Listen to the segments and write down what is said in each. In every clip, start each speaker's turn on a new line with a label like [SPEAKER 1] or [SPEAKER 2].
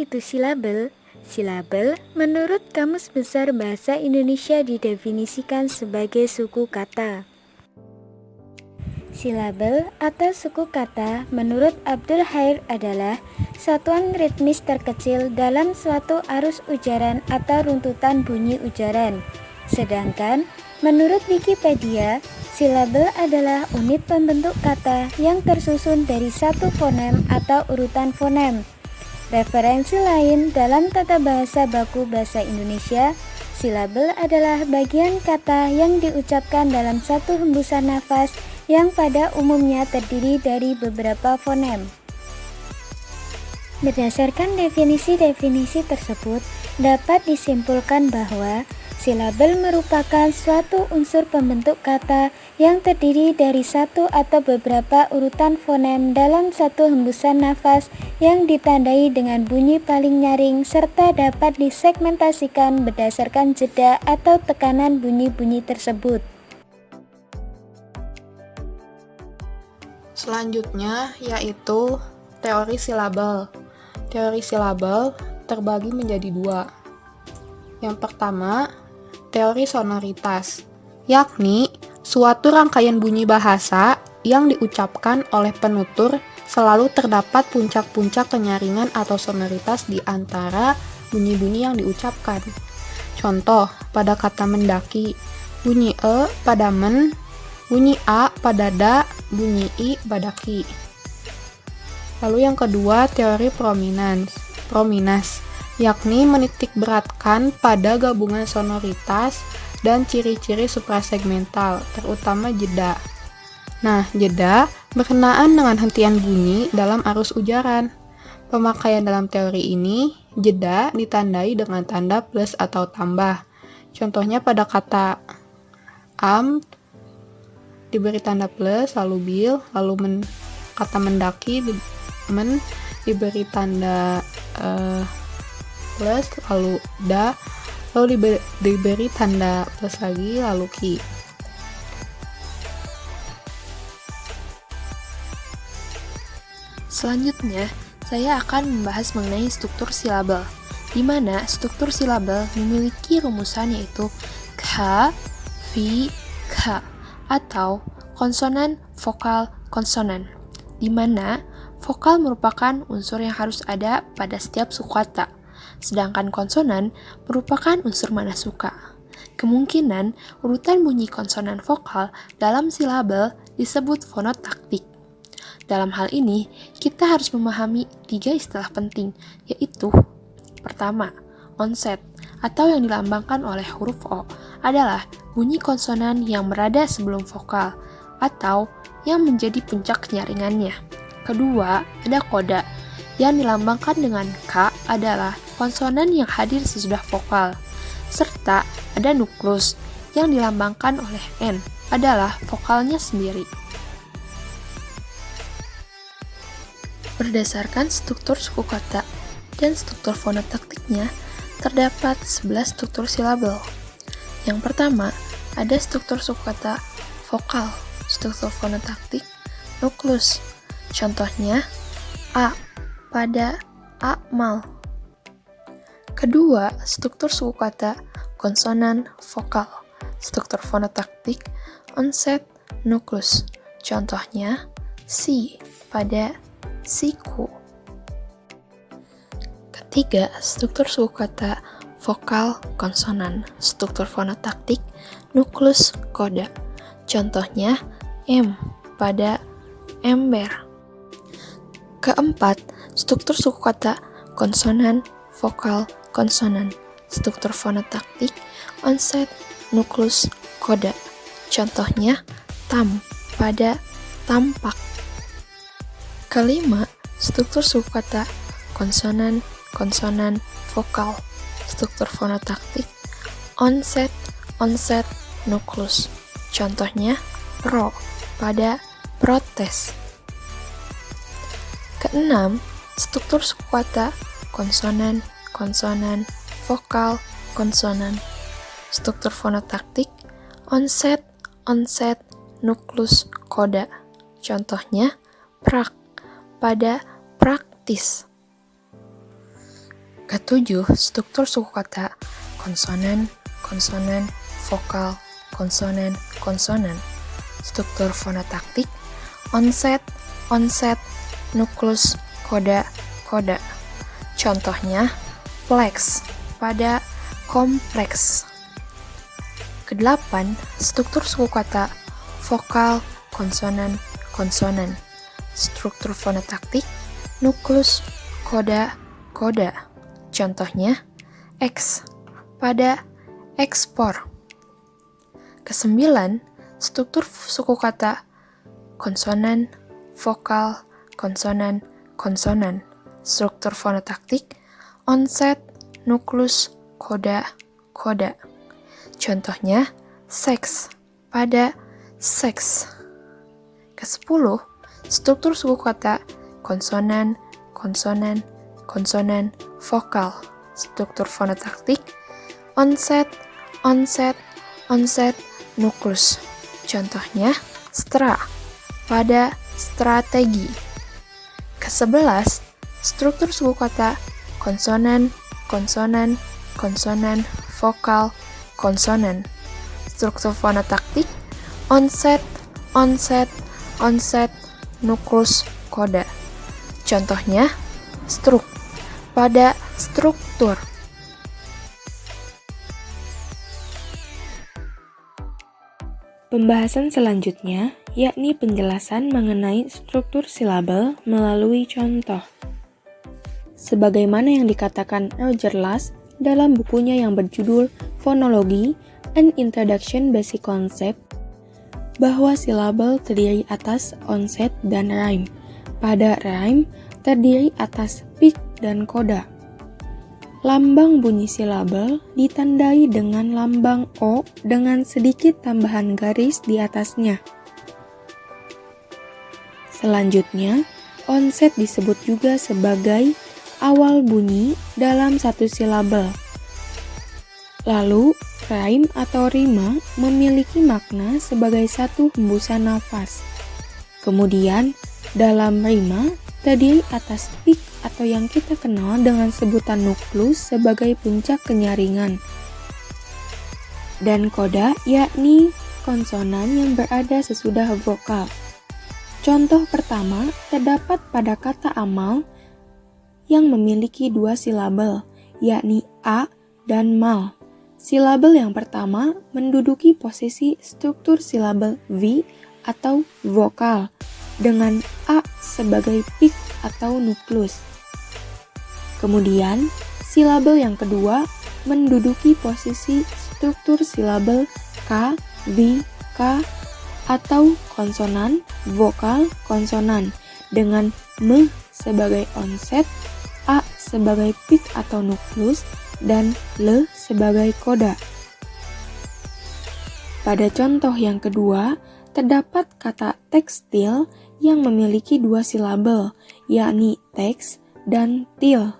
[SPEAKER 1] itu silabel? Silabel menurut Kamus Besar Bahasa Indonesia didefinisikan sebagai suku kata. Silabel atau suku kata menurut Abdul Khair adalah satuan ritmis terkecil dalam suatu arus ujaran atau runtutan bunyi ujaran. Sedangkan menurut Wikipedia, silabel adalah unit pembentuk kata yang tersusun dari satu fonem atau urutan fonem. Referensi lain dalam tata bahasa baku bahasa Indonesia, silabel adalah bagian kata yang diucapkan dalam satu hembusan nafas yang pada umumnya terdiri dari beberapa fonem. Berdasarkan definisi-definisi tersebut, dapat disimpulkan bahwa silabel merupakan suatu unsur pembentuk kata yang terdiri dari satu atau beberapa urutan fonem dalam satu hembusan nafas yang ditandai dengan bunyi paling nyaring serta dapat disegmentasikan berdasarkan jeda atau tekanan bunyi-bunyi tersebut.
[SPEAKER 2] Selanjutnya yaitu teori silabel. Teori silabel terbagi menjadi dua. Yang pertama, teori sonoritas, yakni suatu rangkaian bunyi bahasa yang diucapkan oleh penutur selalu terdapat puncak-puncak kenyaringan atau sonoritas di antara bunyi-bunyi yang diucapkan. Contoh, pada kata mendaki, bunyi e pada men, bunyi a pada da, bunyi i pada ki. Lalu yang kedua, teori prominans, yakni menitik beratkan pada gabungan sonoritas dan ciri-ciri suprasegmental, terutama jeda. Nah, jeda berkenaan dengan hentian bunyi dalam arus ujaran. Pemakaian dalam teori ini, jeda ditandai dengan tanda plus atau tambah. Contohnya pada kata am diberi tanda plus, lalu bil, lalu kata mendaki diberi tanda plus, lalu da, lalu diberi tanda plus lagi, lalu ki.
[SPEAKER 3] Selanjutnya, saya akan membahas mengenai struktur silabel, di mana struktur silabel memiliki rumusan yaitu k, v, k, atau konsonan, vokal, konsonan, di mana vokal merupakan unsur yang harus ada pada setiap suku kata, sedangkan konsonan merupakan unsur mana suka. Kemungkinan urutan bunyi konsonan vokal dalam silabel disebut fonotaktik. Dalam hal ini, kita harus memahami 3 istilah penting, yaitu pertama, onset, atau yang dilambangkan oleh huruf O, adalah bunyi konsonan yang berada sebelum vokal, atau yang menjadi puncak kenyaringannya. Kedua, ada koda, yang dilambangkan dengan K adalah konsonan yang hadir sesudah vokal, serta ada nuklus, yang dilambangkan oleh N adalah vokalnya sendiri. Berdasarkan struktur suku kata dan struktur fonotaktiknya, terdapat 11 struktur silabel. Yang pertama, ada struktur suku kata vokal, struktur fonotaktik, nuklus. Contohnya, a pada amal. Kedua, struktur suku kata konsonan vokal, struktur fonotaktik, onset, nuklus. Contohnya, si pada siku. Ketiga, struktur suku kata vokal konsonan, struktur fonotaktik, nuklus, koda. Contohnya, m pada ember. Keempat, struktur suku kata konsonan, vokal, konsonan, struktur fonotaktik, onset, nuklus, koda. Contohnya, tam pada tampak. Kelima, struktur suku kata konsonan, konsonan, vokal, struktur fonotaktik, onset, onset, nuklus. Contohnya, pro pada protes. Keenam, struktur suku kata konsonan, konsonan, vokal, konsonan, struktur fonotaktik, onset, onset, nuklus, koda. Contohnya, prak pada praktis. Ketujuh, struktur suku kata konsonan, konsonan, vokal, konsonan, konsonan. Struktur fonotaktik onset, onset, nuklus, koda, koda. Contohnya, pleks, pada, kompleks. Kedelapan, struktur suku kata vokal, konsonan, konsonan. Struktur fonotaktik nuklus, koda, koda. Contohnya, X, pada, ekspor. Kesembilan, struktur suku kata konsonan, vokal, konsonan, konsonan. Struktur fonotaktik onset, nuklus, koda, koda. Contohnya, seks, pada, seks. Kesepuluh, struktur suku kata konsonan, konsonan, konsonan, vokal. Struktur fonotaktik onset, onset, onset, nuklus. Contohnya, stra, pada, strategi. Kesebelas, struktur suku kata konsonan, konsonan, konsonan, vokal, konsonan. Struktur fonotaktik onset, onset, onset, nuklus, koda. Contohnya, struk, pada, struktur.
[SPEAKER 4] Pembahasan selanjutnya yakni penjelasan mengenai struktur silabel melalui contoh. Sebagaimana yang dikatakan Roger Luss dalam bukunya yang berjudul Phonology, An Introduction Basic Concept, bahwa silabel terdiri atas onset dan rhyme. Pada rhyme terdiri atas peak dan koda. Lambang bunyi silabel ditandai dengan lambang O dengan sedikit tambahan garis di atasnya. Selanjutnya, onset disebut juga sebagai awal bunyi dalam satu silabel. Lalu, rhyme atau rima memiliki makna sebagai satu hembusan nafas. Kemudian, dalam rima terdiri atas peak atau yang kita kenal dengan sebutan nuklus sebagai puncak kenyaringan. Dan koda yakni konsonan yang berada sesudah vokal. Contoh pertama terdapat pada kata amal yang memiliki dua silabel, yakni a dan mal. Silabel yang pertama menduduki posisi struktur silabel V atau vokal dengan a sebagai peak atau nuklus. Kemudian, silabel yang kedua menduduki posisi struktur silabel K, V, K atau konsonan, vokal, konsonan dengan M sebagai onset, A sebagai peak atau nuklus, dan L sebagai koda. Pada contoh yang kedua, terdapat kata tekstil yang memiliki dua silabel, yakni teks dan til.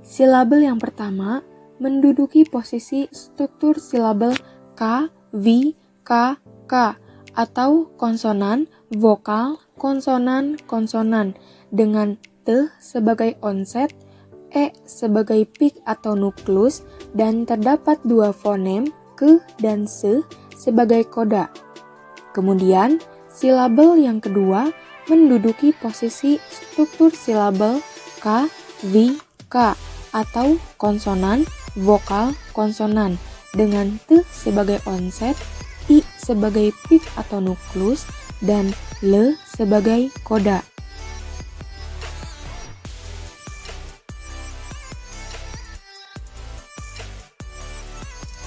[SPEAKER 4] Silabel yang pertama menduduki posisi struktur silabel K, V, K, K atau konsonan, vokal, konsonan, konsonan dengan T sebagai onset, E sebagai peak atau nuklus, dan terdapat dua fonem K dan S sebagai koda. Kemudian, silabel yang kedua menduduki posisi struktur silabel K, V, K atau konsonan, vokal, konsonan dengan T sebagai onset, I sebagai peak atau nuklus, dan L sebagai koda.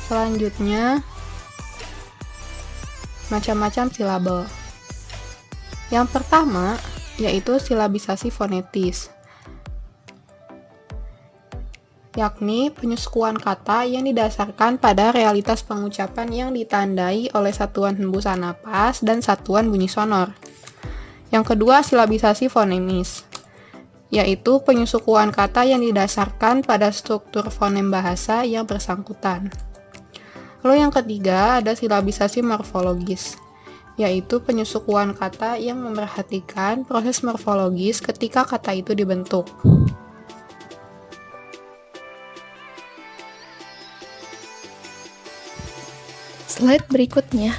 [SPEAKER 2] Selanjutnya, macam-macam silabel. Yang pertama, yaitu silabisasi fonetis, yakni penyusuan kata yang didasarkan pada realitas pengucapan yang ditandai oleh satuan hembusan napas dan satuan bunyi sonor. Yang kedua, silabisasi fonemis, yaitu penyusuan kata yang didasarkan pada struktur fonem bahasa yang bersangkutan. Lalu yang ketiga, ada silabisasi morfologis, yaitu penyusuan kata yang memperhatikan proses morfologis ketika kata itu dibentuk.
[SPEAKER 3] Slide berikutnya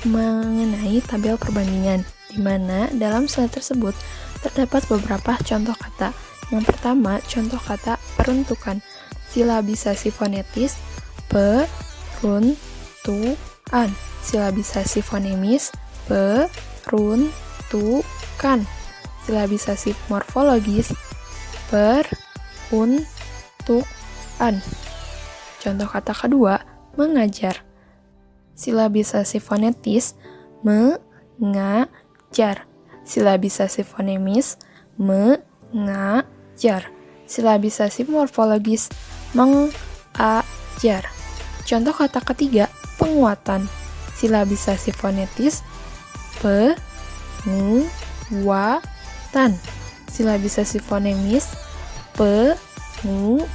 [SPEAKER 3] mengenai tabel perbandingan, di mana dalam slide tersebut terdapat beberapa contoh kata. Yang pertama, contoh kata peruntukan. Silabisasi fonetis, peruntukan. Silabisasi fonemis, peruntukan. Silabisasi morfologis, peruntukan. Contoh kata kedua, mengajar. Silabisasi fonetis, mengajar. Silabisasi fonemis, mengajar. Silabisasi morfologis, mengajar. Contoh kata ketiga, penguatan. Silabisasi fonetis, penguatan. Silabisasi fonemis, penguatan.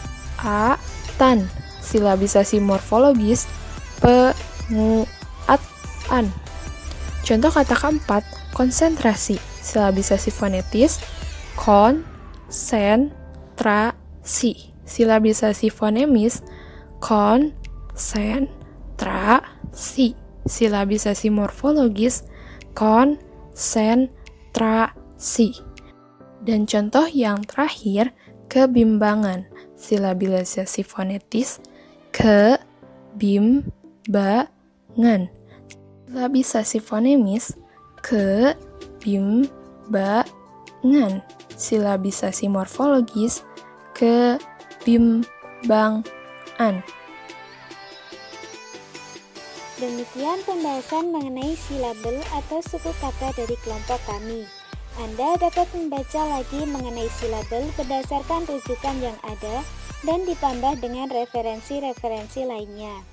[SPEAKER 3] Silabisasi morfologis, penguatan. Contoh kata keempat, konsentrasi. Silabisasi fonetis, konsentrasi. Silabisasi fonemis, konsentrasi. Silabisasi morfologis, konsentrasi. Dan contoh yang terakhir, kebimbangan. Silabisasi fonetis, kebimbangan. Silabisasi fonemis, kebimbangan. Silabisasi morfologis, kebimbangan.
[SPEAKER 1] Demikian pembahasan mengenai silabel atau suku kata dari kelompok kami. Anda dapat membaca lagi mengenai silabel berdasarkan rujukan yang ada dan ditambah dengan referensi-referensi lainnya.